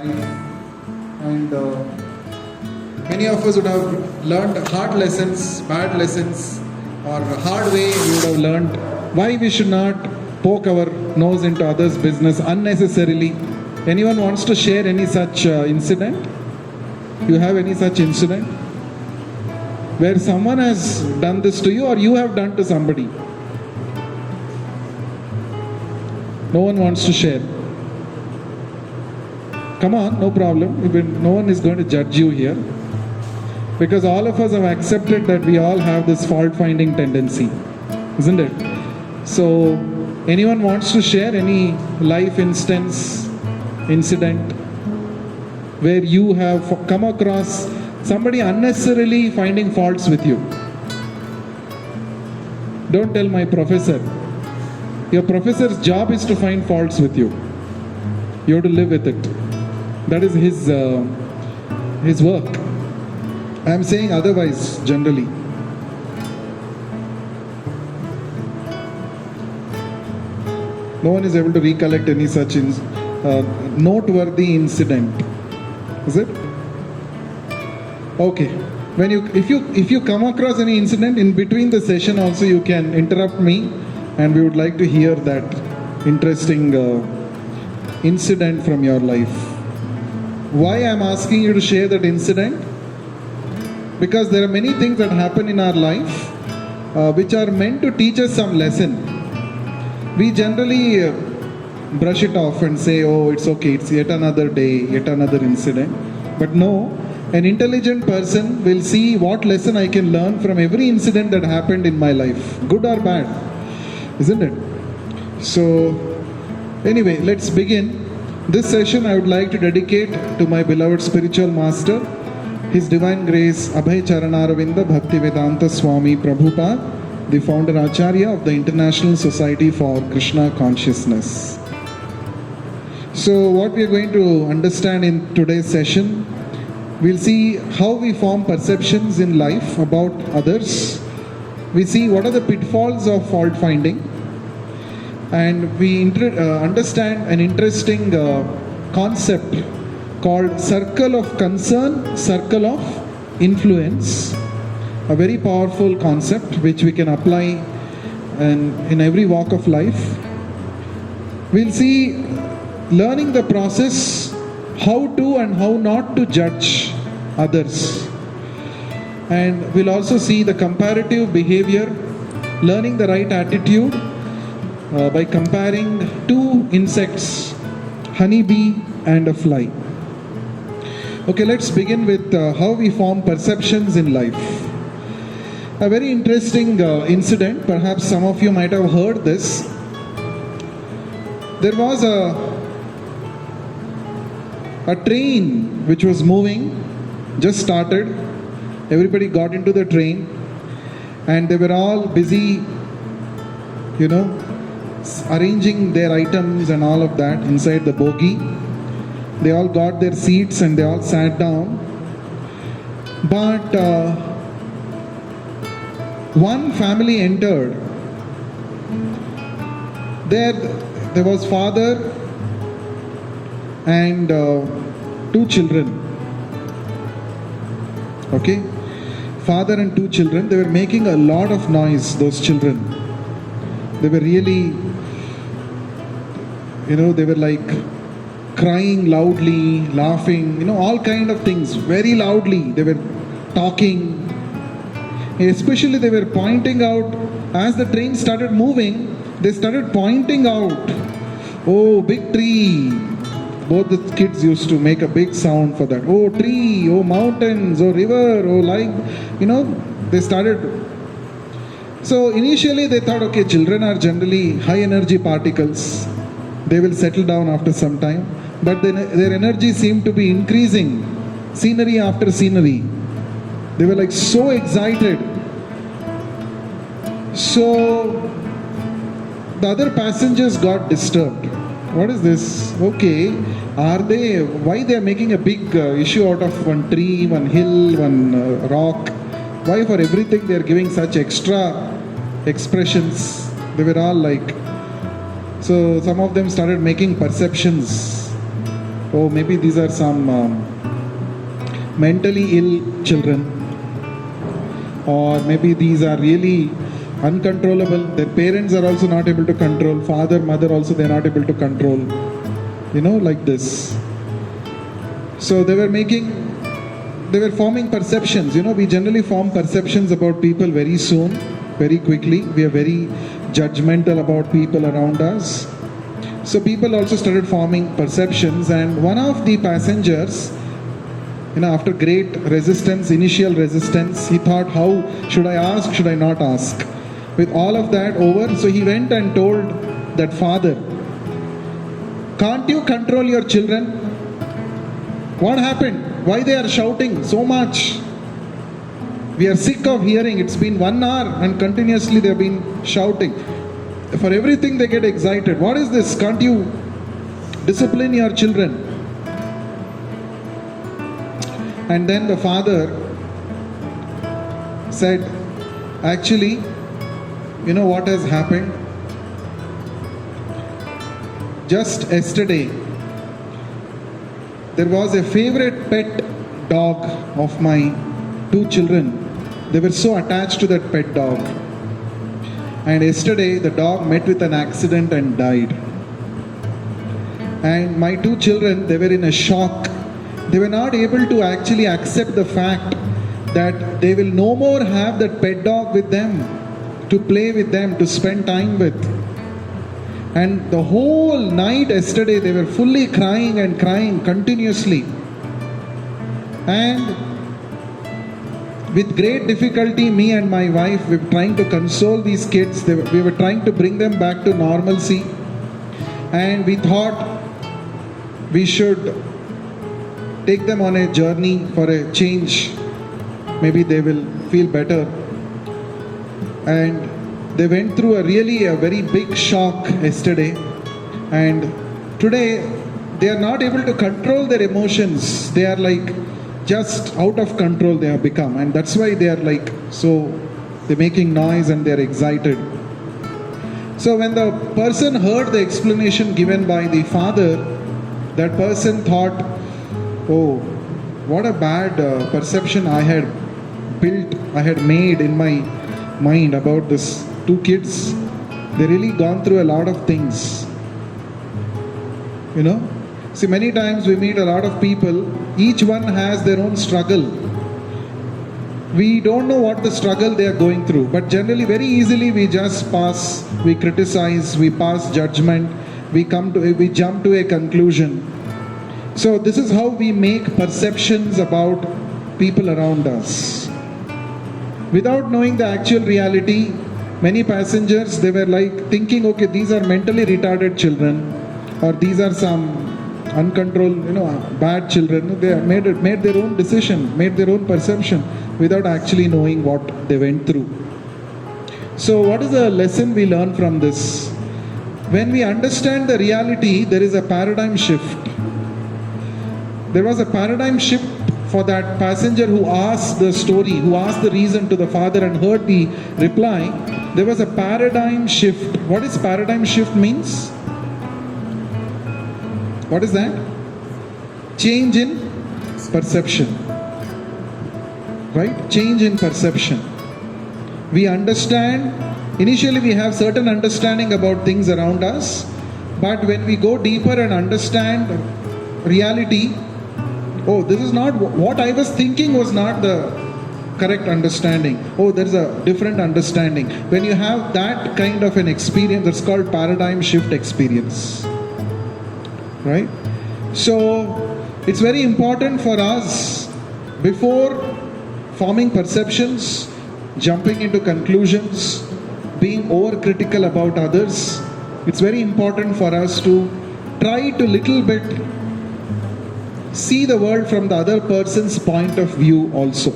And many of us would have learned hard lessons, bad lessons, or hard way we would have learned why we should not poke our nose into others' business unnecessarily. Anyone wants to share any such incident? You have any such incident? Where someone has done this to you or you have done to somebody? No one wants to share. Come on, no problem. No one is going to judge you here. Because all of us have accepted that we all have this fault-finding tendency. Isn't it? So, anyone wants to share any life incident where you have come across somebody unnecessarily finding faults with you? Don't tell my professor. Your professor's job is to find faults with you. You have to live with it. That is his work. I am saying otherwise, generally. No one is able to recollect any such noteworthy incident. Is it? Okay. If you come across any incident in between the session, also you can interrupt me, and we would like to hear that interesting incident from your life. Why I am asking you to share that incident? Because there are many things that happen in our life which are meant to teach us some lesson. We generally brush it off and say, oh, it's okay, it's yet another day, yet another incident. But no, an intelligent person will see what lesson I can learn from every incident that happened in my life, good or bad, isn't it? So, anyway, let's begin. This session I would like to dedicate to my beloved spiritual master, His Divine Grace Abhay Charanaravinda Bhaktivedanta Swami Prabhupada, the founder Acharya of the International Society for Krishna Consciousness. So what we are going to understand in today's session, we'll see how we form perceptions in life about others. We see what are the pitfalls of fault finding. And we understand an interesting concept called circle of concern, circle of influence. A very powerful concept which we can apply in every walk of life. We'll see learning the process, how to and how not to judge others. And we'll also see the comparative behavior, learning the right attitude, by comparing two insects, honeybee and a fly. Okay, let's begin with how we form perceptions in life. A very interesting incident, perhaps some of you might have heard this. There was a train which was moving, just started. Everybody got into the train and they were all busy, arranging their items and all of that inside the bogie. They all got their seats and they all sat down. But one family entered. There was father and two children. Okay? Father and two children. They were making a lot of noise, those children. They were really, they were like crying loudly, laughing, all kind of things, very loudly. They were talking. Especially they were pointing out, as the train started moving, they started pointing out, oh, big tree. Both the kids used to make a big sound for that. Oh, tree, oh, mountains, oh, river, oh, they started. So initially they thought, okay, children are generally high energy particles. They will settle down after some time. But then their energy seemed to be increasing, scenery after scenery. They were like so excited. So the other passengers got disturbed. What is this? Okay, why they are making a big issue out of one tree, one hill, one rock? Why for everything they are giving such extra expressions? They were all like, so some of them started making perceptions. oh, maybe these are some mentally ill children, or maybe these are really uncontrollable. Their parents are also not able to control. Father, mother also, they are not able to control. Like this. So they were forming perceptions. We generally form perceptions about people very soon, very quickly. We are very judgmental about people around us. So people also started forming perceptions, and one of the passengers, after great resistance, initial resistance, he thought, how should I ask, should I not ask? With all of that over, so he went and told that father, can't you control your children? What happened? Why they are shouting so much? We are sick of hearing. It's been 1 hour and continuously they have been shouting. For everything they get excited. What is this? Can't you discipline your children? And then the father said, actually, what has happened? Just yesterday, there was a favorite pet dog of my 2 children. They were so attached to that pet dog. And yesterday, the dog met with an accident and died. And my 2 children, they were in a shock. They were not able to actually accept the fact that they will no more have that pet dog with them, to play with them, to spend time with. And the whole night yesterday, they were fully crying and crying continuously. And with great difficulty, me and my wife, we were trying to console these kids. We were trying to bring them back to normalcy. And we thought we should take them on a journey for a change. Maybe they will feel better. And they went through a very big shock yesterday. And today, they are not able to control their emotions. They are like just out of control they have become. And that's why they are they're making noise and they're excited. So when the person heard the explanation given by the father, that person thought, oh, what a bad perception I had made in my mind about this 2 kids. They really gone through a lot of things. See, many times we meet a lot of people, each one has their own struggle. We don't know what the struggle they are going through, but generally very easily we just pass, we criticize, we pass judgment, we jump to a conclusion. So this is how we make perceptions about people around us. Without knowing the actual reality, many passengers, they were thinking, okay, these are mentally retarded children, or these are some uncontrolled, bad children. They made their own decision, made their own perception without actually knowing what they went through. So what is the lesson we learn from this? When we understand the reality, there is a paradigm shift. There was a paradigm shift for that passenger who asked the story, who asked the reason to the father and heard the reply. There was a paradigm shift. What is paradigm shift means? What is that? Change in perception. Right? Change in perception. We understand, initially we have certain understanding about things around us, but when we go deeper and understand reality, oh, this is not what I was thinking, was not the correct understanding. Oh, there's a different understanding. When you have that kind of an experience, it's called paradigm shift experience. Right? So it's very important for us, before forming perceptions, jumping into conclusions, being overcritical about others, it's very important for us to try to little bit see the world from the other person's point of view also.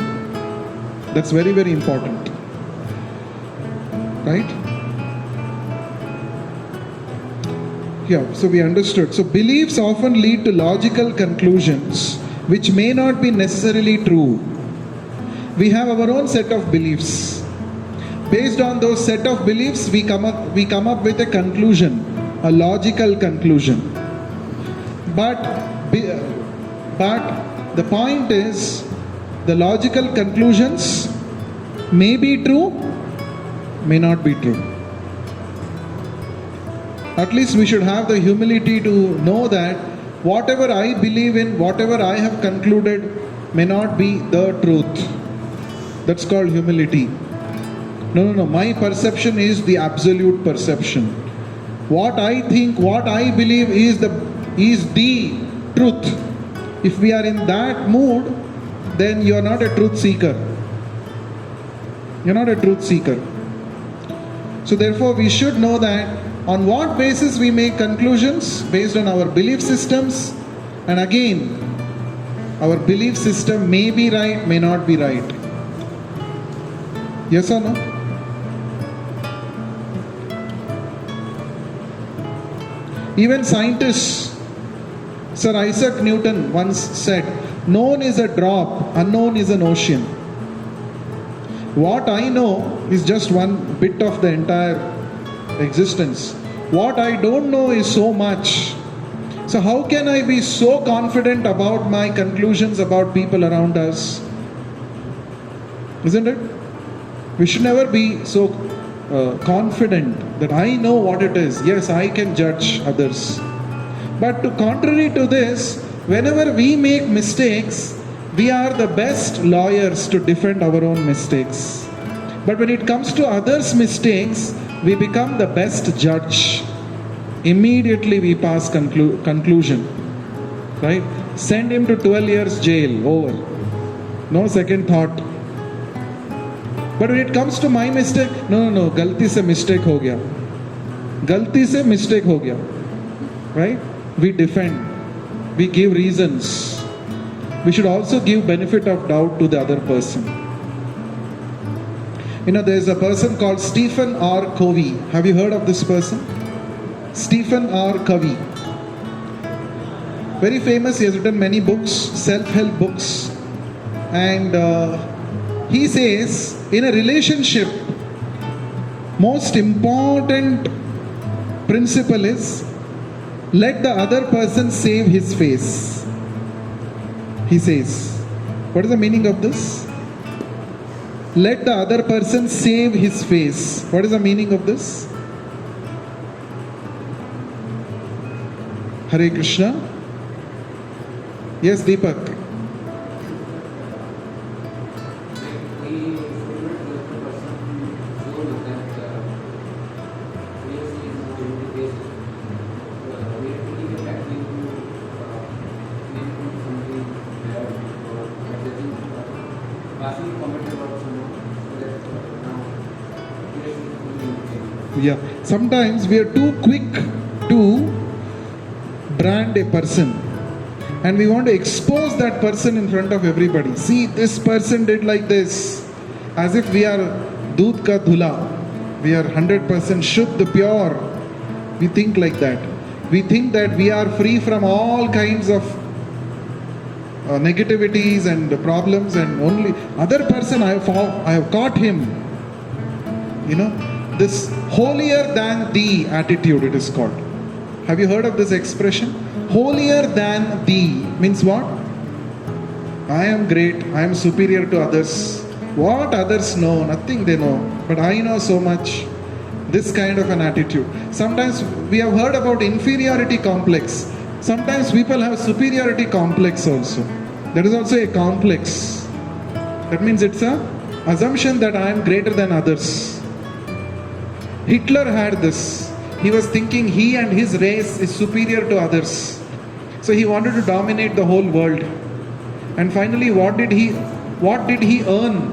That's very, very important. Right? Yeah, so we understood. So beliefs often lead to logical conclusions which may not be necessarily true. We have our own set of beliefs. Based on those set of beliefs, we come up with a conclusion, a logical conclusion. But But the point is, the logical conclusions may be true, may not be true. At least we should have the humility to know that whatever I believe in, whatever I have concluded, may not be the truth. That's called humility. No. My perception is the absolute perception. What I think, what I believe is the truth. If we are in that mood, then you are not a truth seeker. You're not a truth seeker. So therefore we should know that on what basis we make conclusions? Based on our belief systems. And again, our belief system may be right, may not be right. Yes or no? Even scientists, Sir Isaac Newton once said, known is a drop, unknown is an ocean. What I know is just one bit of the entire existence. What I don't know is so much. So how can I be so confident about my conclusions about people around us? Isn't it? We should never be so confident that I know what it is. Yes, I can judge others. But contrary to this, whenever we make mistakes, we are the best lawyers to defend our own mistakes. But when it comes to others' mistakes, we become the best judge. Immediately we pass conclusion. Right? Send him to 12 years jail. Over. No second thought. But when it comes to my mistake, no, galti se mistake ho gaya. Galti se mistake ho gaya. Right? We defend. We give reasons. We should also give benefit of doubt to the other person. There is a person called Stephen R. Covey. Have you heard of this person? Stephen R. Covey. Very famous. He has written many books, self-help books. And he says, in a relationship, most important principle is, let the other person save his face. He says, what is the meaning of this? Let the other person save his face. What is the meaning of this? Hare Krishna. Yes, Deepak. Yeah, sometimes we are too quick to brand a person and we want to expose that person in front of everybody. See, this person did like this, as if we are doodh ka dhula. We are 100% shuddh, pure. We think like that. We think that we are free from all kinds of negativities and problems, and only other person I have caught him. This holier than thee attitude, it is called. Have you heard of this expression? Holier than thee means what? I am great, I am superior to others. What others know, nothing they know, but I know so much. This kind of an attitude. Sometimes we have heard about inferiority complex. Sometimes people have superiority complex also. That is also a complex. That means it's an assumption that I am greater than others. Hitler had this. He was thinking he and his race is superior to others. So he wanted to dominate the whole world. And finally, what did he earn?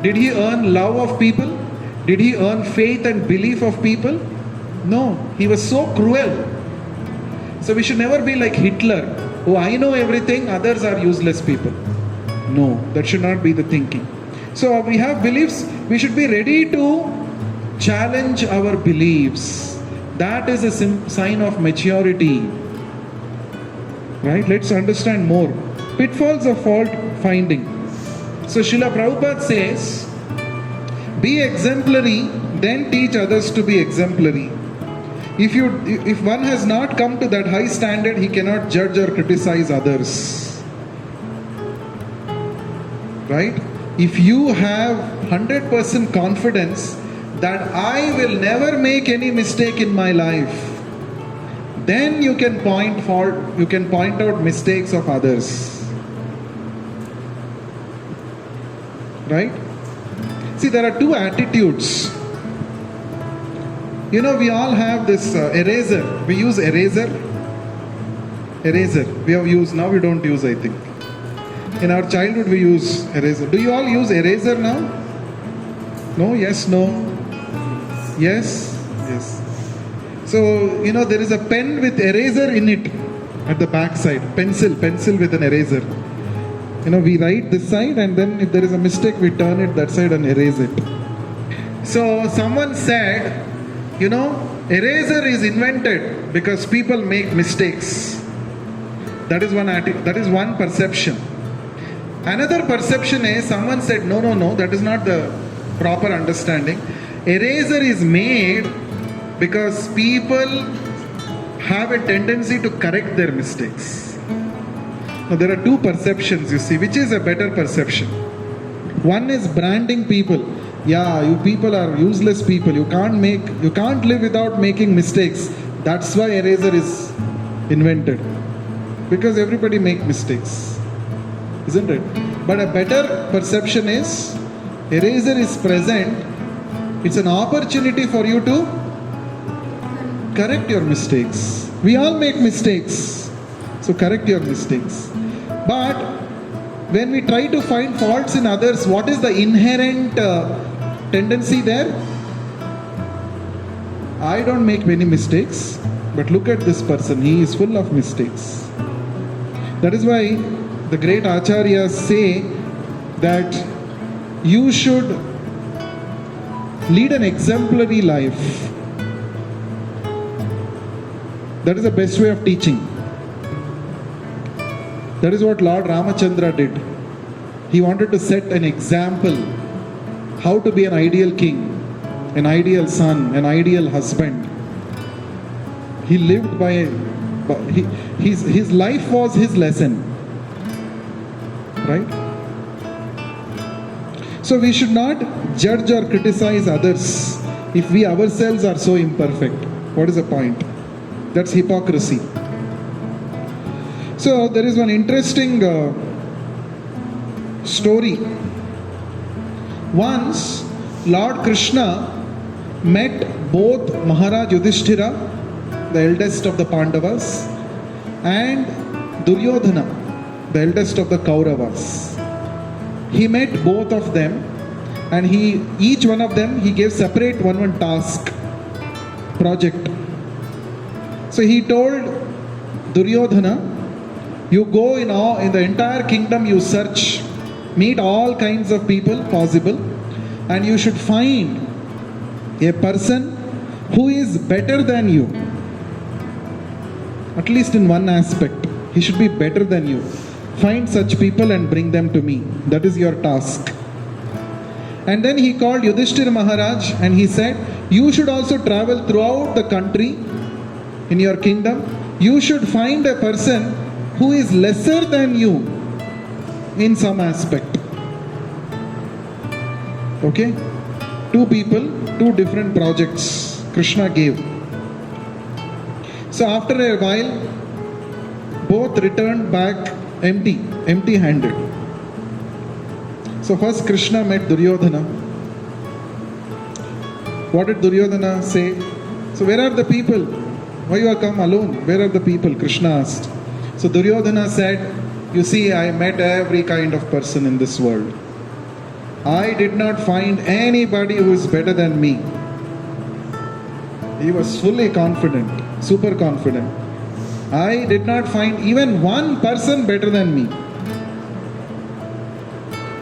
Did he earn love of people? Did he earn faith and belief of people? No. He was so cruel. So we should never be like Hitler. Oh, I know everything, others are useless people. No, that should not be the thinking. So we have beliefs. We should be ready to challenge our beliefs. That is a sign of maturity. Right? Let's understand more. Pitfalls of fault finding. So Srila Prabhupada says, be exemplary, then teach others to be exemplary. If one has not come to that high standard, he cannot judge or criticize others. Right? If you have 100% confidence that I will never make any mistake in my life, then you can point out mistakes of others. Right? See, there are two attitudes. We all have this eraser. We use eraser. We have used, now we don't use, I think. In our childhood we use eraser. Do you all use eraser now? No? Yes? No? Yes? Yes. So, there is a pen with eraser in it at the back side. Pencil with an eraser. We write this side, and then if there is a mistake, we turn it that side and erase it. So, someone said, eraser is invented because people make mistakes. That is one perception. Another perception is, someone said, no, that is not the proper understanding. Eraser is made because people have a tendency to correct their mistakes. Now there are two perceptions, you see. Which is a better perception? One is branding people. Yeah, you people are useless people. You can't live without making mistakes. That's why eraser is invented. Because everybody makes mistakes. Isn't it? But a better perception is, eraser is present. It's an opportunity for you to correct your mistakes. We all make mistakes. So correct your mistakes. But when we try to find faults in others, what is the inherent tendency there? I don't make many mistakes, but look at this person. He is full of mistakes. That is why the great acharyas say that you should lead an exemplary life. That is the best way of teaching. That is what Lord Ramachandra did. He wanted to set an example how to be an ideal king, an ideal son, an ideal husband. He lived by his life was his lesson. Right? So we should not judge or criticize others if we ourselves are so imperfect. What is the point? That's hypocrisy. So there is one interesting story. Once Lord Krishna met both Maharaj Yudhishthira, the eldest of the Pandavas, and Duryodhana, the eldest of the Kauravas. He met both of them, and each one of them he gave separate one task, project. So he told Duryodhana, you go in the entire kingdom, you search, meet all kinds of people possible, and you should find a person who is better than you. At least in one aspect, he should be better than you. Find such people and bring them to me. That is your task. And then he called Yudhishthira Maharaj and he said, you should also travel throughout the country in your kingdom. You should find a person who is lesser than you in some aspect. Okay? Two people, two different projects Krishna gave. So after a while, both returned back empty-handed. So first Krishna met Duryodhana. What did Duryodhana say? So where are the people? Why you have come alone? Where are the people? Krishna asked. So Duryodhana said, you see, I met every kind of person in this world. I did not find anybody who is better than me. He was fully confident, super confident. I did not find even one person better than me.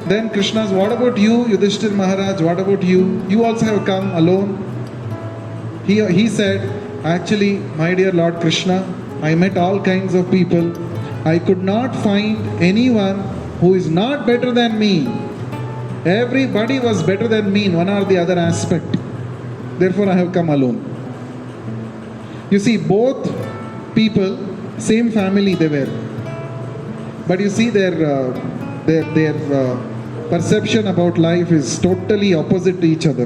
Then Krishna asked, what about you, Yudhishthira Maharaj? What about you? You also have come alone. He said, actually, my dear Lord Krishna, I met all kinds of people. I could not find anyone who is not better than me. Everybody was better than me in one or the other aspect. Therefore, I have come alone. You see, both people, same family they were. But you see their perception about life is totally opposite to each other.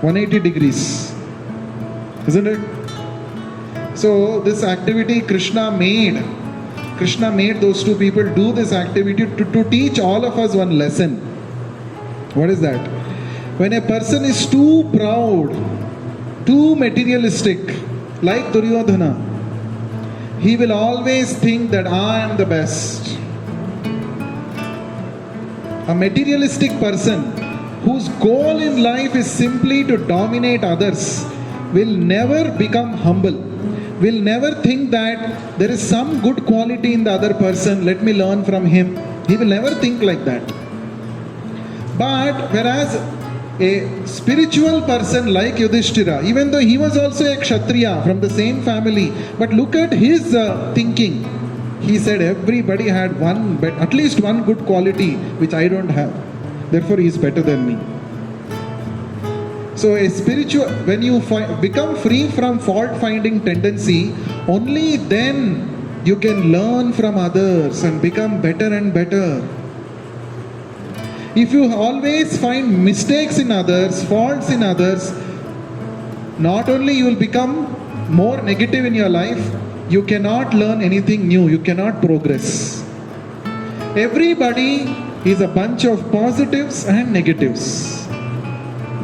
180 degrees. Isn't it? So this activity Krishna made those two people do this activity to teach all of us one lesson. What is that? When a person is too proud, too materialistic, like Duryodhana, he will always think that I am the best. A materialistic person whose goal in life is simply to dominate others will never become humble, will never think that there is some good quality in the other person, let me learn from him. He will never think like that. But whereas a spiritual person like Yudhishthira, even though he was also a Kshatriya from the same family, but look at his thinking. He said everybody had at least one good quality which I don't have. Therefore he is better than me. So a spiritual, when you become free from fault-finding tendency, only then you can learn from others and become better and better. If you always find mistakes in others, faults in others, not only you will become more negative in your life, you cannot learn anything new, you cannot progress. Everybody is a bunch of positives and negatives.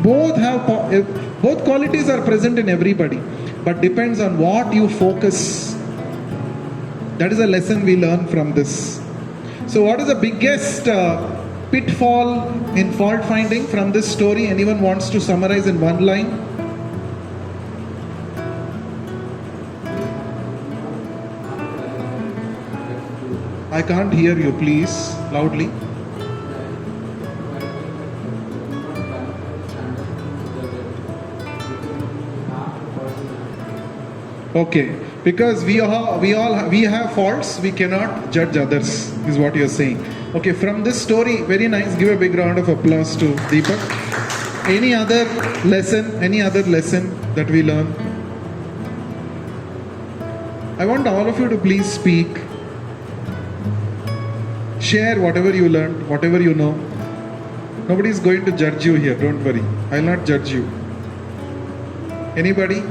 Both qualities are present in everybody, but depends on what you focus. That is a lesson we learn from this. So what is the biggest pitfall in fault finding from this story? Anyone wants to summarize in one line? I can't hear you, please, loudly. Okay, because we have faults, we cannot judge others, is what you're saying. Okay, from this story, very nice. Give a big round of applause to Deepak. Any other lesson that we learn? I want all of you to please speak. Share whatever you learned, whatever you know. Nobody is going to judge you here, don't worry. I will not judge you. Anybody?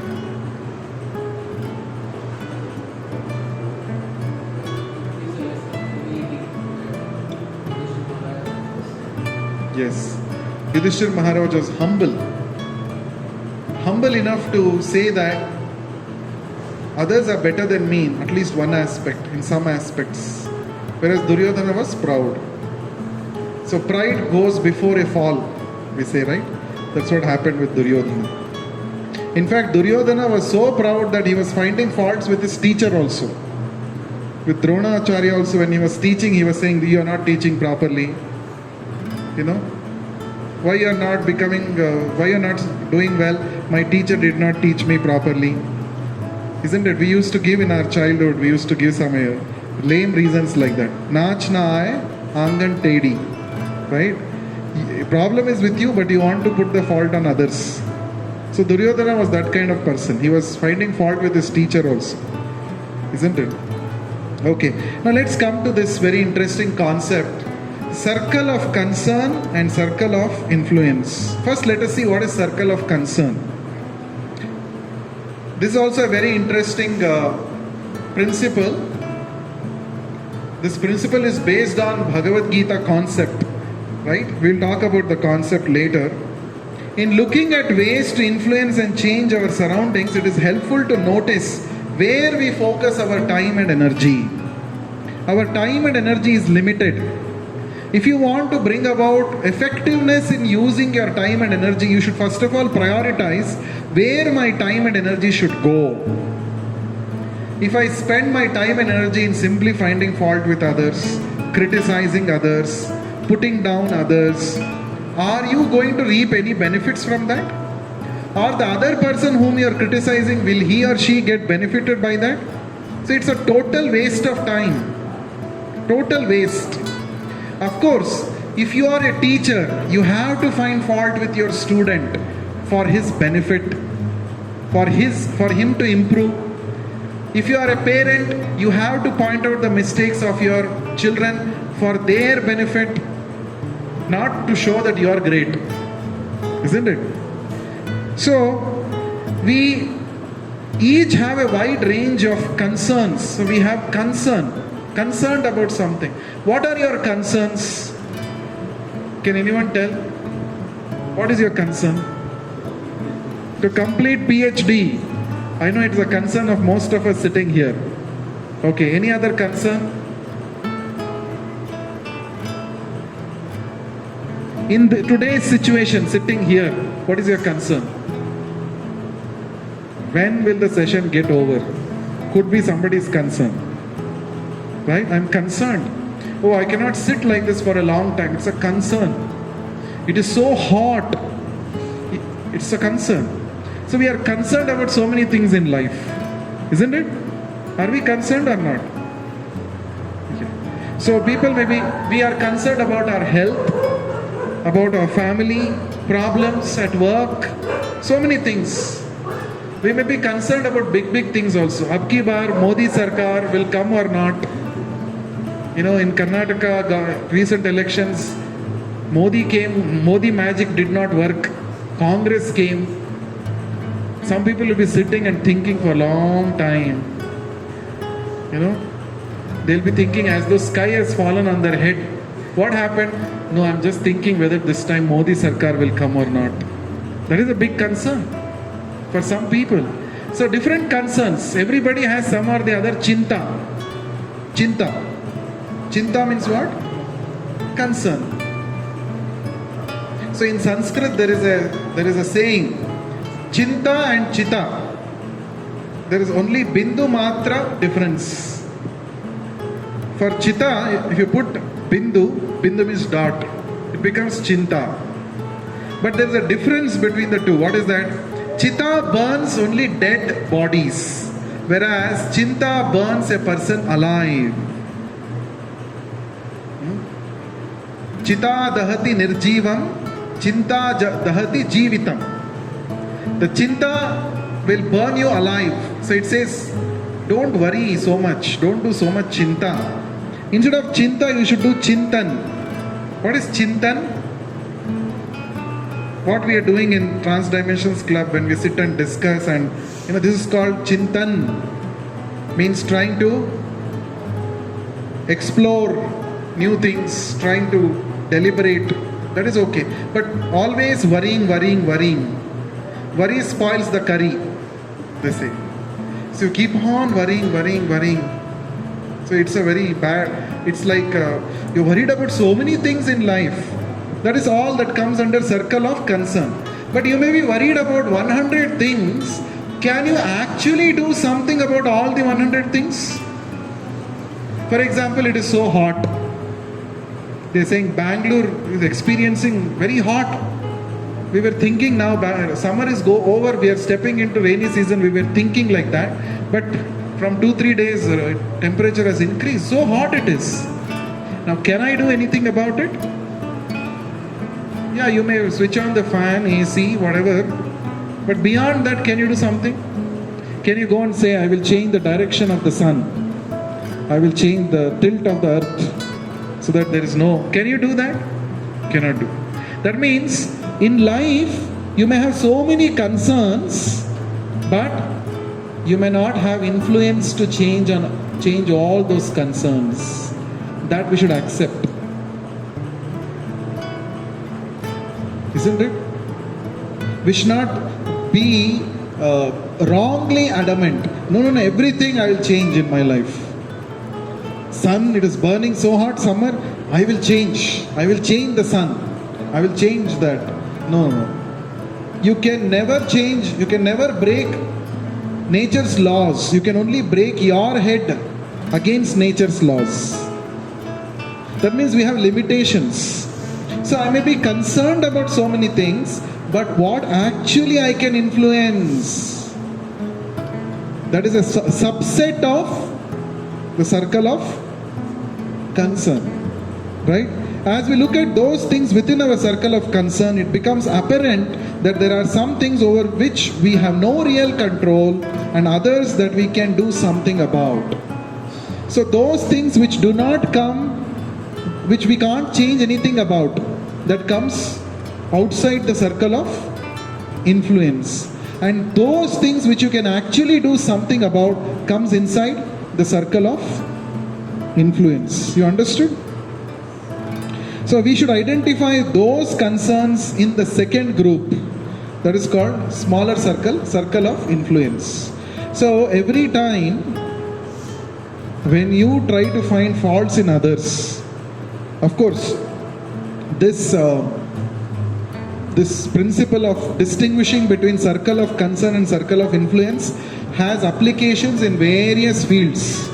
Yes. Yudhishthira Maharaj was humble enough to say that others are better than me in at least one aspect, in some aspects. Whereas Duryodhana was proud. So pride goes before a fall, we say, right? That's what happened with Duryodhana. In fact, Duryodhana was so proud that he was finding faults with his teacher also. With Drona Acharya also, when he was teaching, he was saying, you are not teaching properly. You know, why you are not doing well? My teacher did not teach me properly. Isn't it? We used to give in our childhood, we used to give some lame reasons like that. Nach na aaye, angan tedi. Right? Problem is with you, but you want to put the fault on others. So Duryodhana was that kind of person. He was finding fault with his teacher also. Isn't it? Okay. Now let's come to this very interesting concept. Circle of concern and circle of influence. First, let us see what is circle of concern. This is also a very interesting principle. This principle is based on Bhagavad-gītā concept. Right? We'll talk about the concept later. In looking at ways to influence and change our surroundings, it is helpful to notice where we focus our time and energy. Our time and energy is limited. If you want to bring about effectiveness in using your time and energy, you should first of all prioritize where my time and energy should go. If I spend my time and energy in simply finding fault with others, criticizing others, putting down others, are you going to reap any benefits from that? Or the other person whom you are criticizing, will he or she get benefited by that? So it's a total waste of time. Total waste. Of course, if you are a teacher, you have to find fault with your student for his benefit. for him to improve. If you are a parent, you have to point out the mistakes of your children for their benefit, not to show that you are great. Isn't it? So, we each have a wide range of concerns. So, we have concerned about something. What are your concerns? Can anyone tell? What is your concern? To complete PhD. I know it's a concern of most of us sitting here. Okay, any other concern? In today's situation, sitting here, what is your concern? When will the session get over? Could be somebody's concern. Right? I'm concerned. Oh, I cannot sit like this for a long time. It's a concern. It is so hot. It's a concern. So we are concerned about so many things in life. Isn't it? Are we concerned or not? Okay. So people we are concerned about our health, about our family, problems at work, so many things. We may be concerned about big things also. Ab ki baar Modi Sarkar will come or not. You know, in Karnataka, recent elections, Modi came, Modi magic did not work. Congress came. Some people will be sitting and thinking for a long time. You know, they'll be thinking as though sky has fallen on their head. What happened? No, I'm just thinking whether this time Modi Sarkar will come or not. That is a big concern for some people. So different concerns. Everybody has some or the other chinta. Chinta means what? Concern. So in Sanskrit there is a saying, Chinta and Chita. There is only Bindu Matra difference. For Chita, if you put Bindu means dot. It becomes Chinta. But there is a difference between the two. What is that? Chita burns only dead bodies, whereas Chinta burns a person alive. Chita dahati nirjivam, Chinta dahati jivitam. The Chinta will burn you alive. So it says, don't worry so much, don't do so much Chinta. Instead of Chinta, you should do Chintan. What is Chintan? What we are doing in Transdimensions Club when we sit and discuss, and this is called Chintan. Means trying to explore new things, trying to deliberate. That is okay. But always worrying. Worry spoils the curry, they say. So you keep on worrying. So it's a very bad, it's like you're worried about so many things in life. That is all that comes under circle of concern. But you may be worried about 100 things. Can you actually do something about all the 100 things? For example, it is so hot. They're saying Bangalore is experiencing very hot. We were thinking now summer is over, we are stepping into rainy season, we were thinking like that. But from 2-3 days, temperature has increased. So hot it is. Now, can I do anything about it? Yeah, you may switch on the fan, AC, whatever. But beyond that, can you do something? Can you go and say, I will change the direction of the sun. I will change the tilt of the earth so that there is no... Can you do that? Cannot do. That means, in life, you may have so many concerns, but you may not have influence to change all those concerns. That we should accept. Isn't it? We should not be wrongly adamant. No, everything I will change in my life. Sun, it is burning so hot, summer, I will change. I will change the sun. I will change that. No. You can never change, you can never break nature's laws. You can only break your head against nature's laws. That means we have limitations. So I may be concerned about so many things, but what actually I can influence? That is a subset of the circle of concern. Right? As we look at those things within our circle of concern, it becomes apparent that there are some things over which we have no real control and others that we can do something about. So those things which do not come, which we can't change anything about, that comes outside the circle of influence. And those things which you can actually do something about comes inside the circle of influence. You understood? So we should identify those concerns in the second group, that is called smaller circle of influence. So every time when you try to find faults in others, of course this principle of distinguishing between circle of concern and circle of influence has applications in various fields.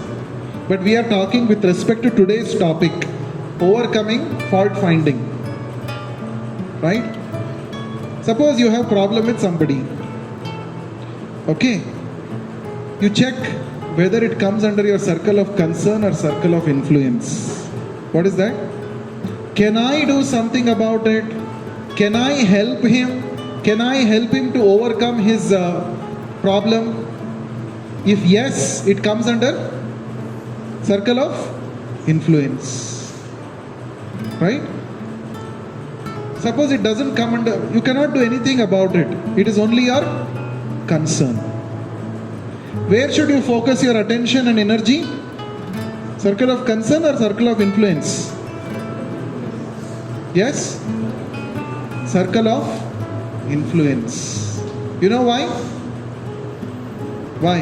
But we are talking with respect to today's topic, overcoming fault finding. Right? Suppose you have problem with somebody. Okay? You check whether it comes under your circle of concern or circle of influence. What is that? Can I do something about it? Can I help him? Can I help him to overcome his problem? If yes, it comes under circle of influence. Right? Suppose it doesn't come under, you cannot do anything about it. It is only your concern. Where should you focus your attention and energy? Circle of concern or circle of influence? Yes? Circle of influence. You know why? Why?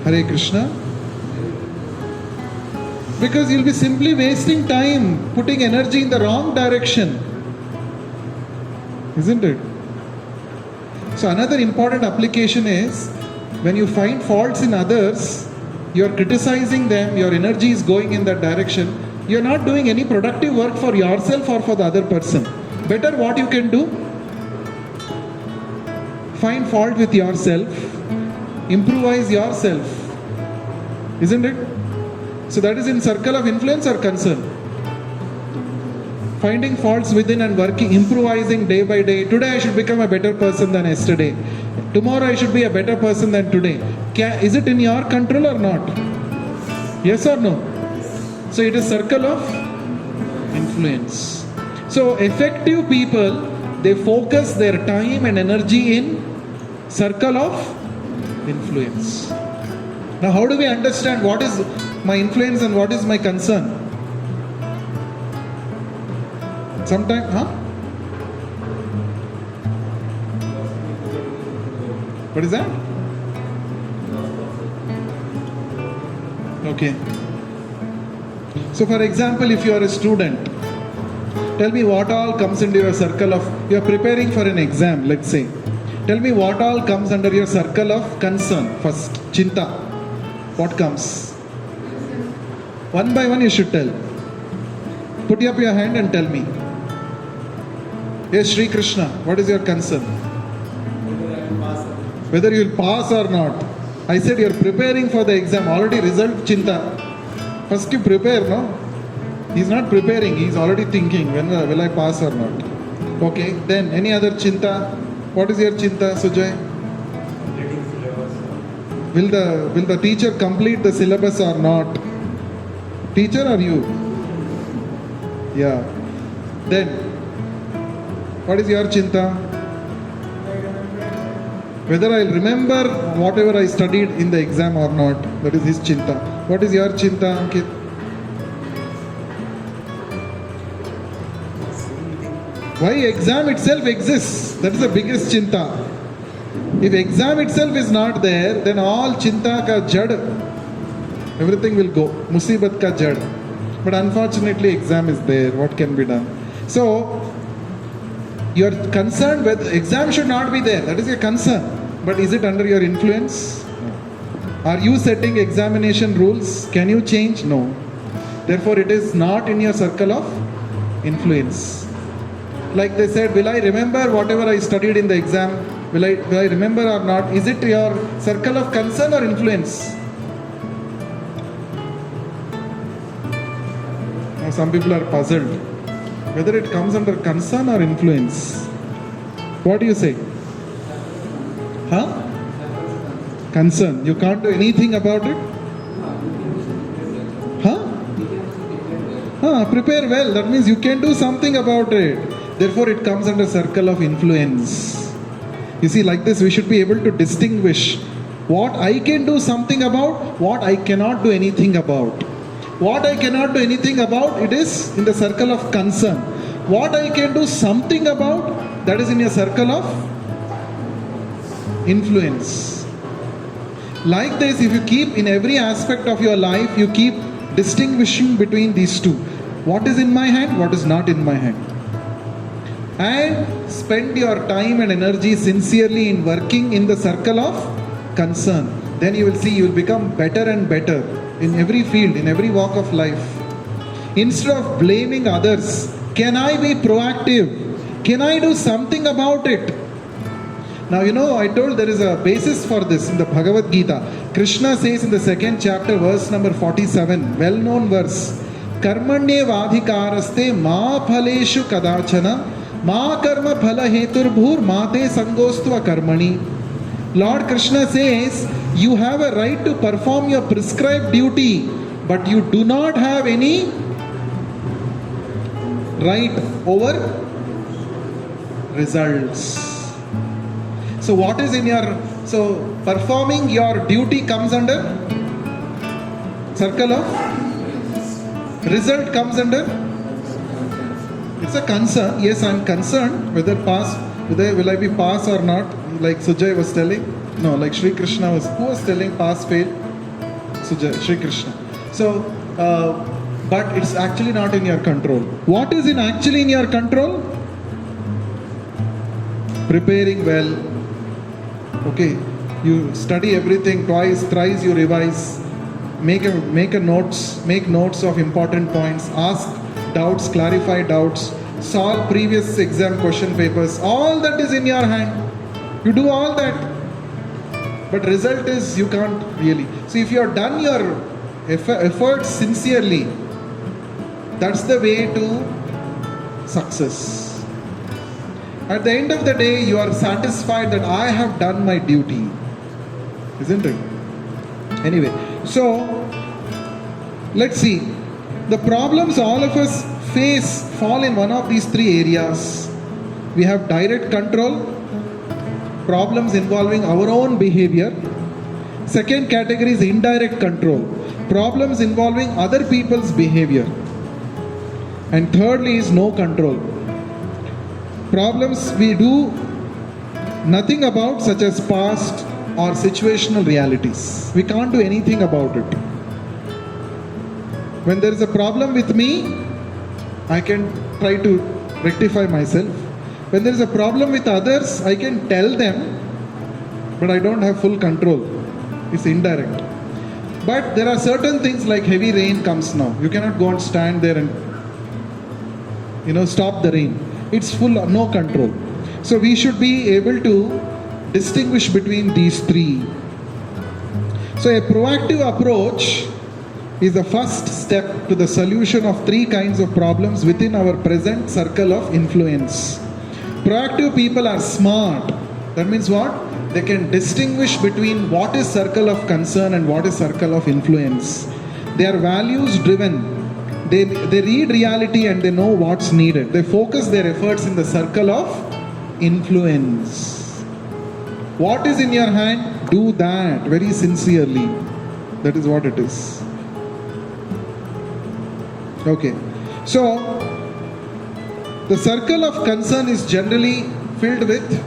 Hare Krishna. Because you'll be simply wasting time, putting energy in the wrong direction. Isn't it? So another important application is, when you find faults in others, you're criticizing them, your energy is going in that direction, you're not doing any productive work for yourself or for the other person. Better what you can do? Find fault with yourself, improvise yourself. Isn't it? So that is in circle of influence or concern. Finding faults within and working, improvising day by day. Today I should become a better person than yesterday. Tomorrow I should be a better person than today. Is it in your control or not? Yes or no? So it is circle of influence. So effective people, they focus their time and energy in circle of influence. Now how do we understand what is my influence and what is my concern? Sometimes, What is that? Okay. So for example, if you are a student, tell me what all comes into your circle of, you are preparing for an exam, let's say. Tell me what all comes under your circle of concern. First, Chinta. What comes? One by one you should tell. Put up your hand and tell me. Yes, Sri Krishna, what is your concern? Whether you will pass or not. I said you are preparing for the exam, already result Chinta. First you prepare, no? He is not preparing, he is already thinking, when will I pass or not? Okay, then any other Chinta? What is your Chinta, Sujay? Will the teacher complete the syllabus or not? Teacher or you? Yeah. Then, what is your Chinta? Whether I'll remember whatever I studied in the exam or not. That is his Chinta. What is your Chinta, Ankit? Why exam itself exists? That is the biggest Chinta. If exam itself is not there, then all Chinta ka jad, everything will go. Musibat ka jad. But unfortunately, exam is there. What can be done? So, you are concerned with, exam should not be there. That is your concern. But is it under your influence? No. Are you setting examination rules? Can you change? No. Therefore, it is not in your circle of influence. Like they said, will I remember whatever I studied in the exam? Will I remember or not? Is it your circle of concern or influence? Now some people are puzzled. whether it comes under concern or influence. What do you say? Huh? Concern. You can't do anything about it? Prepare well. That means you can do something about it. Therefore, it comes under circle of influence. You see, like this, we should be able to distinguish what I can do something about, what I cannot do anything about. What I cannot do anything about, it is in the circle of concern. What I can do something about, that is in a circle of influence. Like this, if you keep in every aspect of your life, you keep distinguishing between these two. What is in my hand, what is not in my hand. And spend your time and energy sincerely in working in the circle of concern. Then you will see you will become better and better in every field, in every walk of life. Instead of blaming others, can I be proactive? Can I do something about it? Now, I told there is a basis for this in the Bhagavad-gītā. Krishna says in the 2nd chapter, verse number 47, well-known verse, Karmanye vadhikaraste ma phaleshu kadachana ma karma phala heturbhur mate sangostva karmani. Lord Krishna says, you have a right to perform your prescribed duty, but you do not have any right over results. So what is in your, performing your duty comes under circle of, result comes under, it's a concern. Yes, I am concerned whether will I be pass or not, like Sujay was telling. No, like Sri Krishna who was telling pass fail? Sujay, Sri Krishna. So, but it's actually not in your control. What is actually in your control? Preparing well. Okay, you study everything twice, thrice you revise. Make notes of important points. Ask doubts, clarify doubts. Solve previous exam question papers. All that is in your hand. You do all that. But result is you can't really. So if you have done your efforts sincerely, that's the way to success. At the end of the day, you are satisfied that I have done my duty. Isn't it? Anyway, so let's see. The problems all of us face fall in one of these three areas. We have direct control, problems involving our own behavior. Second category is indirect control, problems involving other people's behavior. And thirdly is no control, problems we do nothing about, such as past or situational realities. We can't do anything about it. When there is a problem with me, I can try to rectify myself. When there is a problem with others, I can tell them, but I don't have full control. It's indirect. But there are certain things like heavy rain comes now. You cannot go and stand there and stop the rain. It's full no control. So we should be able to distinguish between these three. So a proactive approach is the first step to the solution of three kinds of problems within our present circle of influence. Proactive people are smart. That means what? They can distinguish between what is circle of concern and what is circle of influence. They are values driven. They read reality and they know what's needed. They focus their efforts in the circle of influence. What is in your hand? Do that very sincerely. That is what it is. Okay. So, the circle of concern is generally filled with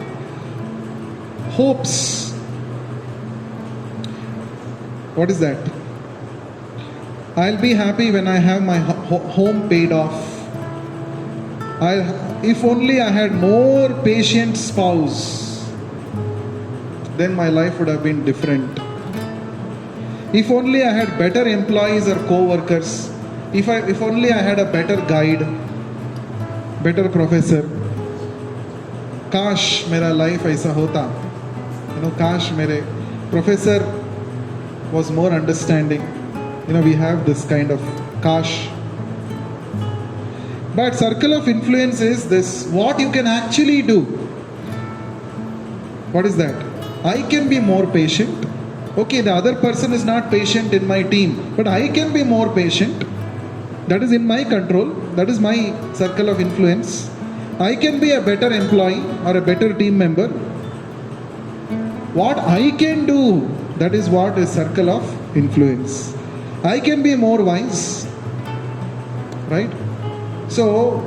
hopes. What is that? I'll be happy when I have my home paid off. If only I had more patient spouse, then my life would have been different. If only I had better employees or co-workers. If only I had a better guide, better professor. Kash mera life aisa hota. Kash mere professor was more understanding. We have this kind of kash. But circle of influence is this, what you can actually do. What is that? I can be more patient. Okay, the other person is not patient in my team, but I can be more patient. That is in my control. That is my circle of influence. I can be a better employee or a better team member. What I can do, that is what is circle of influence. I can be more wise. Right? So,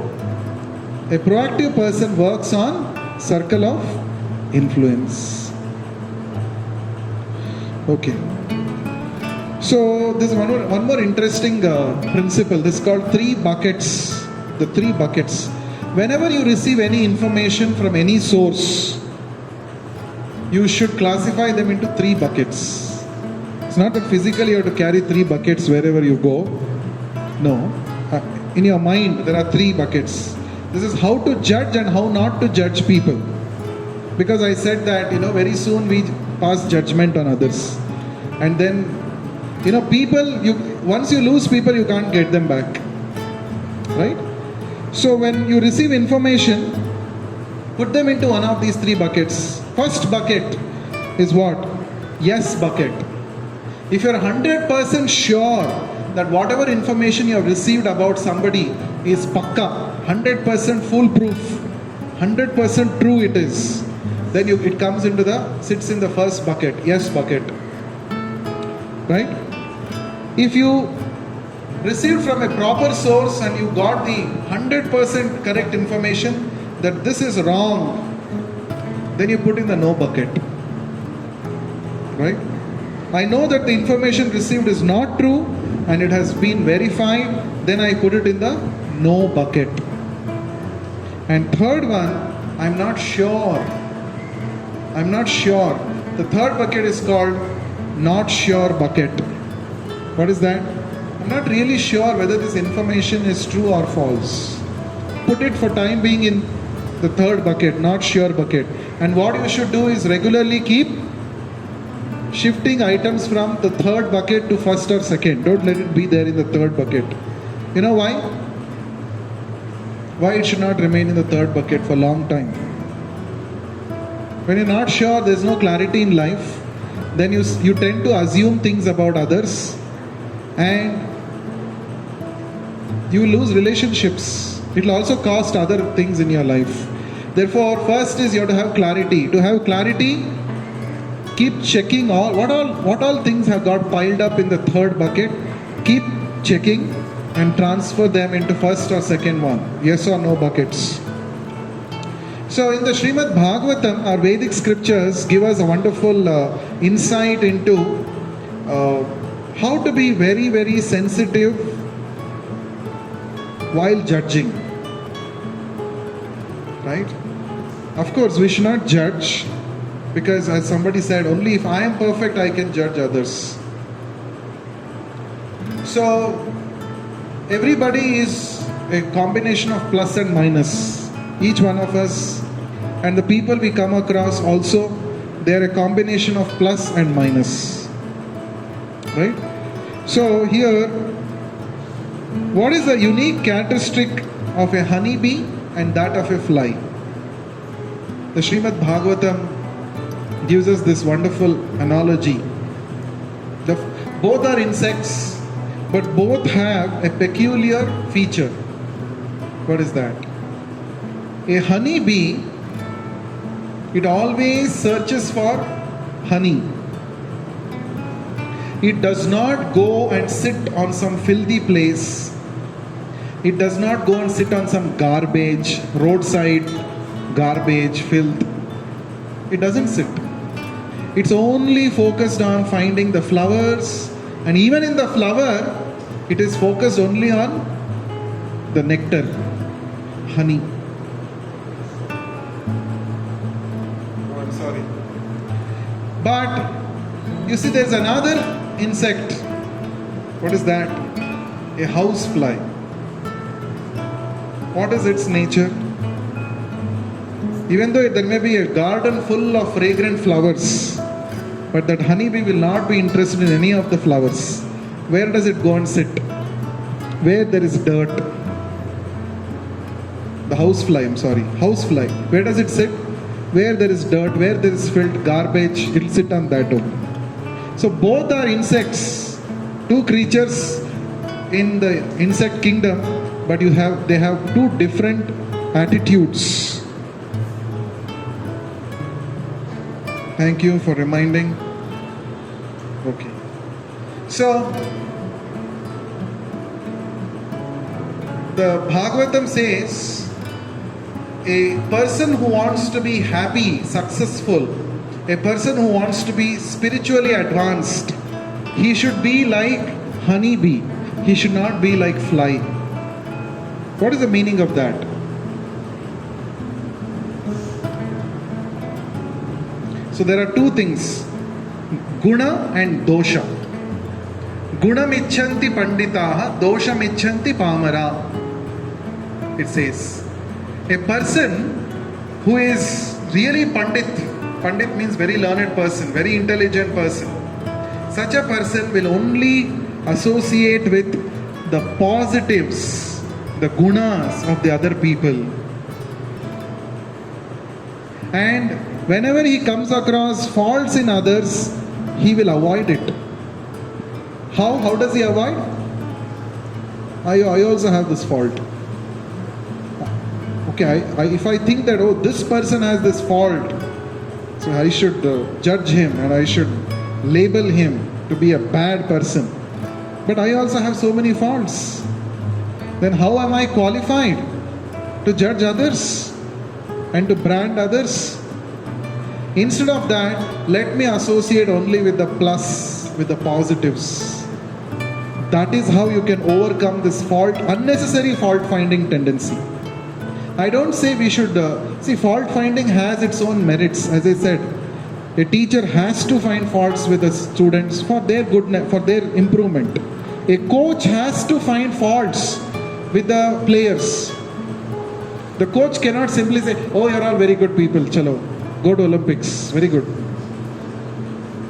a proactive person works on circle of influence. Okay. So, this is one more interesting principle. This is called 3 buckets. The 3 buckets. Whenever you receive any information from any source, you should classify them into 3 buckets. It's not that physically you have to carry 3 buckets wherever you go. No. In your mind, there are 3 buckets. This is how to judge and how not to judge people. Because I said that, very soon we pass judgment on others. And then, people, once you lose people, you can't get them back. Right? So when you receive information, put them into one of these 3 buckets. First bucket is what? Yes bucket. If you're 100% sure that whatever information you have received about somebody is pakka, 100% foolproof, 100% true it is, then it comes sits in the first bucket, yes bucket. Right? If you received from a proper source and you got the 100% correct information that this is wrong, then you put in the no bucket. Right? I know that the information received is not true and it has been verified, then I put it in the no bucket. And third one, I'm not sure. The third bucket is called not sure bucket. What is that? I'm not really sure whether this information is true or false. Put it for time being in the third bucket, not sure bucket. And what you should do is regularly keep shifting items from the third bucket to first or second. Don't let it be there in the third bucket. You know why? Why it should not remain in the third bucket for a long time? When you're not sure, there's no clarity in life, then you tend to assume things about others and you lose relationships. It will also cost other things in your life. Therefore, first is you have to have clarity. To have clarity, keep checking what all things have got piled up in the third bucket. Keep checking and transfer them into first or second one. Yes or no buckets. So in the Srimad Bhagavatam, our Vedic scriptures give us a wonderful insight into how to be very, very sensitive while judging. Right? Of course, we should not judge, because as somebody said, only if I am perfect I can judge others. So everybody is a combination of plus and minus. Each one of us and the people we come across also, they are a combination of plus and minus. Right? So here, what is the unique characteristic of a honeybee and that of a fly? The Srimad Bhagavatam gives us this wonderful analogy. Both are insects, but both have a peculiar feature. What is that? A honeybee, it always searches for honey. It does not go and sit on some filthy place. It does not go and sit on some garbage, roadside garbage, filth. It doesn't sit. It's only focused on finding the flowers, and even in the flower, it is focused only on the nectar, honey. Oh, I'm sorry. But you see, there's another insect. What is that? A housefly. What is its nature? Even though there may be a garden full of fragrant flowers, but that honeybee will not be interested in any of the flowers. Where does it go and sit? Where there is dirt. The housefly, I'm sorry. Housefly. Where does it sit? Where there is dirt, where there is filth, garbage, it will sit on that only. So both are insects, two creatures in the insect kingdom, but they have two different attitudes. Thank you for reminding. Okay. So, the Bhagavatam says, a person who wants to be happy, successful, a person who wants to be spiritually advanced, he should be like honeybee. He should not be like fly. What is the meaning of that? So there are two things, guna and dosha. Gunam icchanti panditaha, dosham icchanti pamara. It says, a person who is really pandit means very learned person, very intelligent person. Such a person will only associate with the positives, the gunas of the other people. And whenever he comes across faults in others, he will avoid it. How does he avoid? I also have this fault. Okay, if I think that, this person has this fault, so I should judge him and I should label him to be a bad person. But I also have so many faults. Then how am I qualified to judge others and to brand others? Instead of that, let me associate only with the plus, with the positives. That is how you can overcome this unnecessary fault finding tendency. I don't say we should, fault finding has its own merits. As I said, a teacher has to find faults with the students for their goodness, for their improvement. A coach has to find faults with the players. The coach cannot simply say, you're all very good people, chalo, go to Olympics, very good.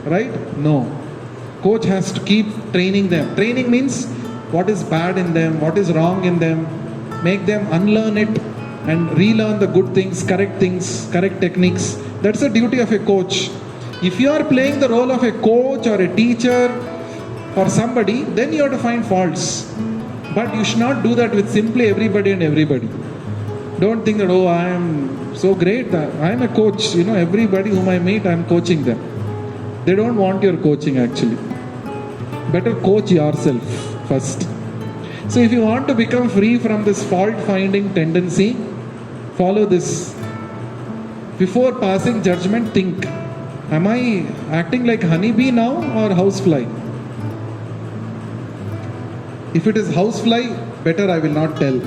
Right? No. Coach has to keep training them. Training means what is bad in them, what is wrong in them, make them unlearn it and relearn the good things, correct techniques. That's the duty of a coach. If you are playing the role of a coach or a teacher for somebody, then you have to find faults. But you should not do that with simply everybody and everybody. Don't think that, I am so great. I am a coach. Everybody whom I meet, I am coaching them. They don't want your coaching actually. Better coach yourself first. So if you want to become free from this fault-finding tendency, follow this. Before passing judgment, think, am I acting like honeybee now or housefly? If it is housefly, better I will not tell.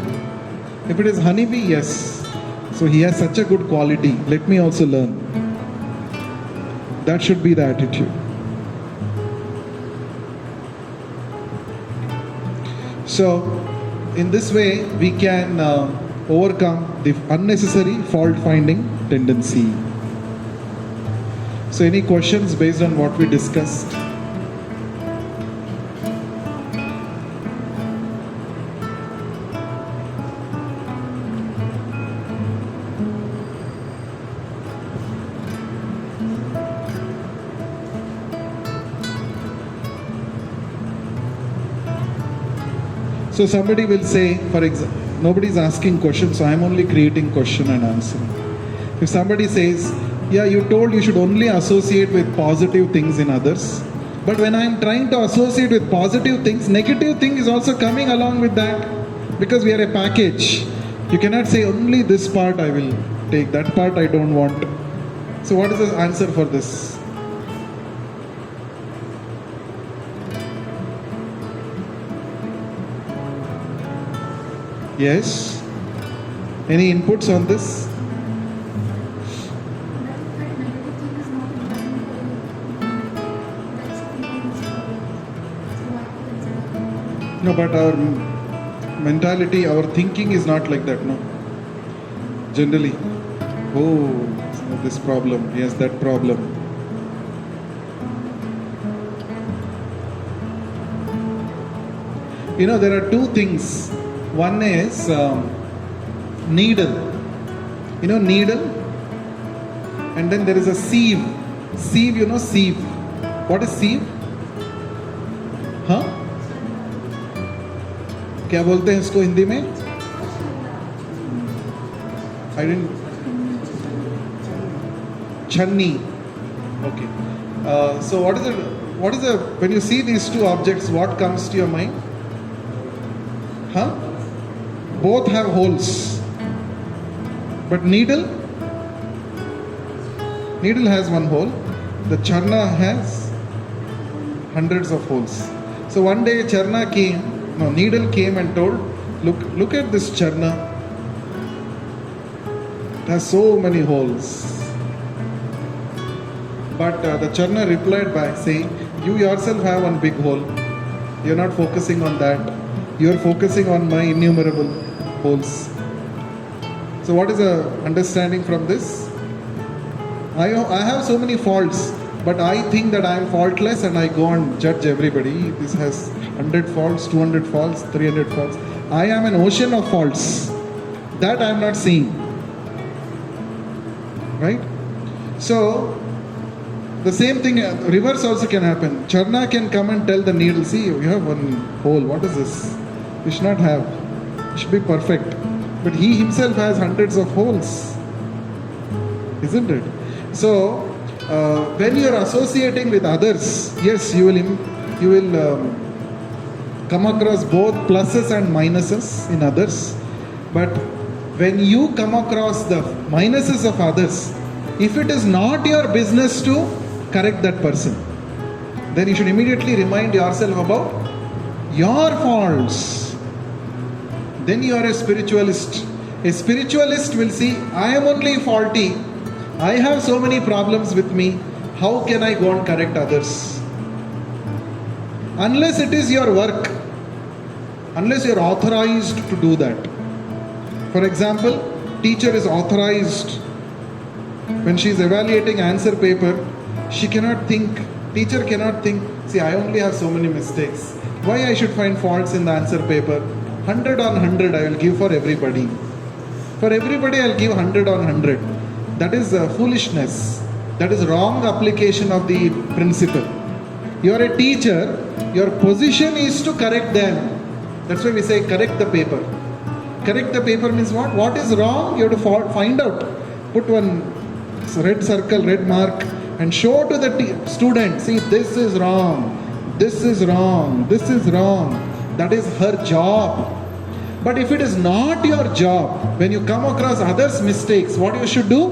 If it is honeybee, yes. So he has such a good quality. Let me also learn. That should be the attitude. So, in this way, we can overcome the unnecessary fault-finding tendency. So, any questions based on what we discussed? So somebody will say, for example, nobody is asking questions, so I am only creating question and answer. If somebody says, you told you should only associate with positive things in others, but when I am trying to associate with positive things, negative thing is also coming along with that, because we are a package. You cannot say only this part I will take, that part I don't want. So what is the answer for this? Yes? Any inputs on this? No, but our mentality, our thinking is not like that, no? Generally, this problem, yes, that problem. There are two things. One is, needle. You know needle? And then there is a sieve. Sieve, you know sieve. What is sieve? हाँ? क्या बोलते हैं इसको हिंदी में? I didn't. Channi. Okay. So what is it? What is the, when you see these two objects, what comes to your mind? Huh? Both have holes. But needle has one hole. The charna has hundreds of holes. So one day needle came and told, look at this charna. It has so many holes. But the charna replied back saying, you yourself have one big hole. You are not focusing on that. You are focusing on my innumerable holes. So what is the understanding from this? I have so many faults, but I think that I am faultless and I go and judge everybody. This has 100 faults, 200 faults, 300 faults. I am an ocean of faults. That I am not seeing. Right? So, the same thing, reverse also can happen. Charna can come and tell the needle, see, you have one hole. What is this? You should not have. You should be perfect. But he himself has hundreds of holes. Isn't it? So, when you are associating with others, yes, you will come across both pluses and minuses in others. But when you come across the minuses of others, if it is not your business to correct that person, then you should immediately remind yourself about your faults. Then you are a spiritualist. A spiritualist will see, I am only faulty. I have so many problems with me. How can I go and correct others? Unless it is your work, unless you are authorized to do that. For example, teacher is authorized. When she is evaluating answer paper, teacher cannot think, see, I only have so many mistakes. Why I should find faults in the answer paper? 100 on 100 I will give for everybody. For everybody I will give 100 on 100. That is foolishness. That is wrong application of the principle. You are a teacher, your position is to correct them. That's why we say correct the paper. Correct the paper means what? What is wrong? You have to find out. Put one red circle, red mark, and show to the student, see, this is wrong, this is wrong, this is wrong. That is her job. But if it is not your job, when you come across others' mistakes, what you should do?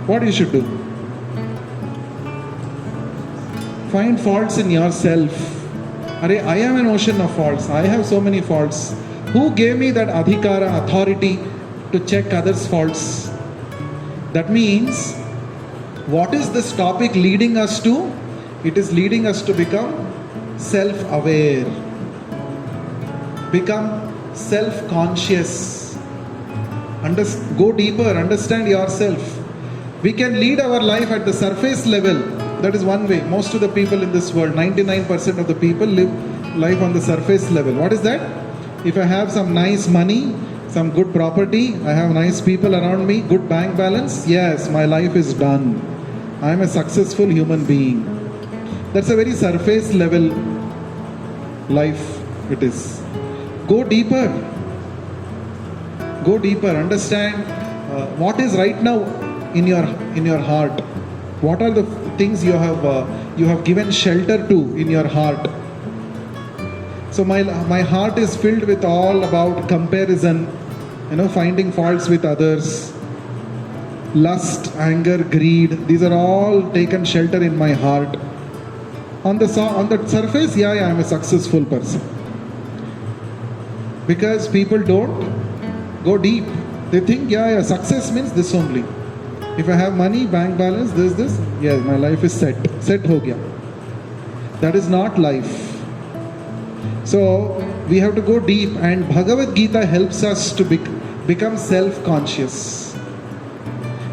What you should do? Find faults in yourself. I am an ocean of faults. I have so many faults. Who gave me that adhikara, authority to check others' faults? That means, what is this topic leading us to? It is leading us to become self-aware. Become self-conscious. Go deeper, understand yourself. We can lead our life at the surface level. That is one way. Most of the people in this world, 99% of the people live life on the surface level. What is that? If I have some nice money, some good property, I have nice people around me, good bank balance, yes, my life is done. I am a successful human being. That's a very surface level life it is. Go deeper. Go deeper. Understand what is right now in your heart. What are the things you have given shelter to in your heart? So my heart is filled with all about comparison, finding faults with others, lust, anger, greed. These are all taken shelter in my heart. On the surface, I am a successful person. Because people don't go deep. They think, success means this only. If I have money, bank balance, this, yes, my life is set. Set ho gaya. That is not life. So, we have to go deep, and Bhagavad-gītā helps us to become self-conscious.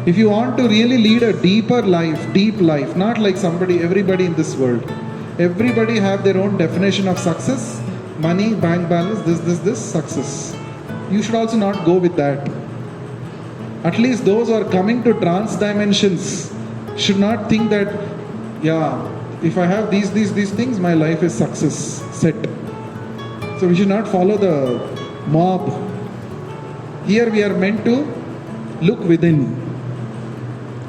If you want to really lead a deeper life, deep life, not like everybody in this world. Everybody have their own definition of success. Money, bank balance, this, success. you should also not go with that. At least those who are coming to Transdimensions should not think that, if I have these things, my life is success, set. So we should not follow the mob. Here we are meant to look within.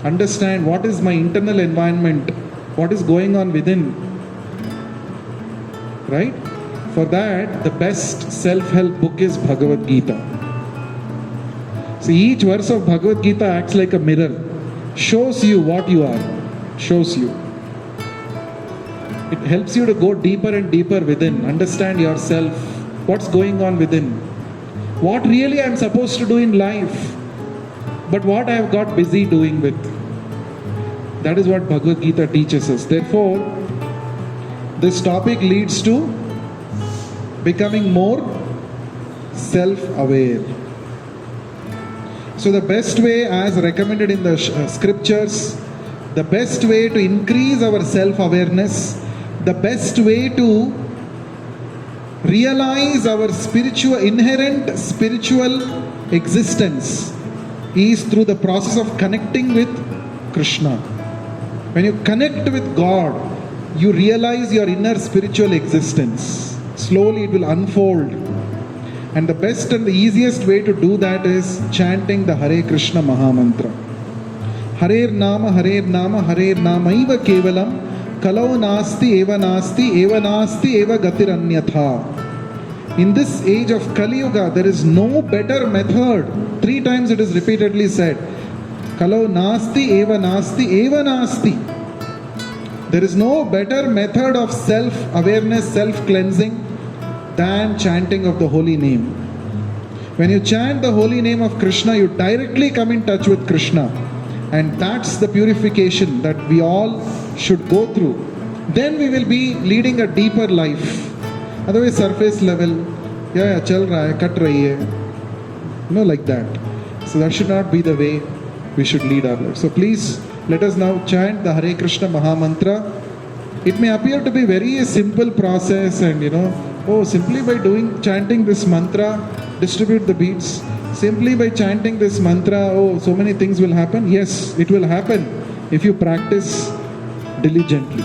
Understand what is my internal environment, what is going on within. Right? For that, the best self-help book is Bhagavad-gītā. See, each verse of Bhagavad-gītā acts like a mirror. Shows you what you are. Shows you. It helps you to go deeper and deeper within. Understand yourself. What's going on within. What really I'm supposed to do in life. But what I have got busy doing with. That is what Bhagavad-gītā teaches us. Therefore, this topic leads to becoming more self-aware. So the best way, as recommended in the scriptures, the best way to increase our self-awareness, the best way to realize our inherent spiritual existence is through the process of connecting with Krishna. When you connect with God, you realize your inner spiritual existence. Slowly it will unfold. And the best and the easiest way to do that is chanting the Hare Krishna Mahamantra. Harer Nama Iva Kevalam Kalau Nasti Eva Nasti Eva Gatiranyatha. In this age of Kali Yuga, there is no better method. 3 times it is repeatedly said. Kalau Nasti Eva Nasti. There is no better method of self-awareness, self-cleansing than chanting of the holy name. When you chant the holy name of Krishna, you directly come in touch with Krishna. And that's the purification that we all should go through. Then we will be leading a deeper life. Otherwise, surface level, chal raha hai, cut rahi hai. Like that. So that should not be the way we should lead our life. So please, let us now chant the Hare Krishna Mahamantra. It may appear to be very simple process and simply by chanting this mantra, distribute the beads. Simply by chanting this mantra, so many things will happen. Yes, it will happen if you practice diligently.